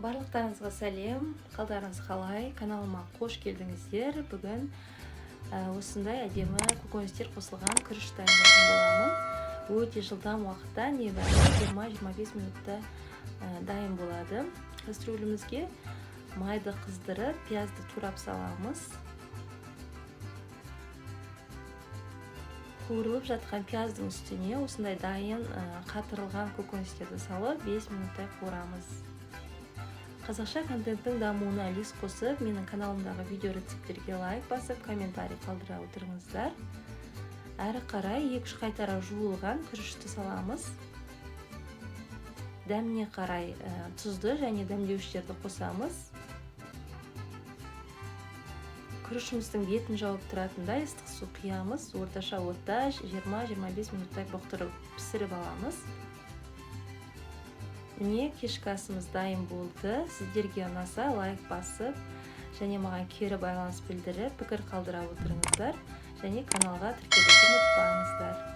Барлықтарыңызға сәлем, қалдарыңыз қалай? Каналыма қош келдіңіздер. Бүгін осындай әдемі көкөністер қосылған күріш дайындайтын боламын. Өте жылдам уақытта, небәрі 20-25 минутта дайын болады. Кастрюлемізге майды қыздырып, пиязды турап саламыз. Қуырылып жатқан пияздың үстіне осындай дайын қатырылған көкөністерді салып 5 минуттай қуырамыз. Қазақша контенттің дамуына үлес қосып, менің каналымдағы видео рецепттерге лайк басып, комментарий қалдыра отырыңыздар. Әрі қарай 2-3 қайтара жуылған күрішті саламыз. Дәміне қарай тұзды және дәмдеуіштерді қосамыз. Күрішіміздің бетін жауып тұратындай ыстық су құямыз. Орташа отта 20-25 минуттай бұқтырып пісіріп аламыз. Міне, кешкі асымыз дайын болды. Сіздерге ұнаса лайк басып, және маған кері байланыс білдіріп, пікір қалдыра отырыңыздар, және каналға тіркелуді ұмытпаңыздар.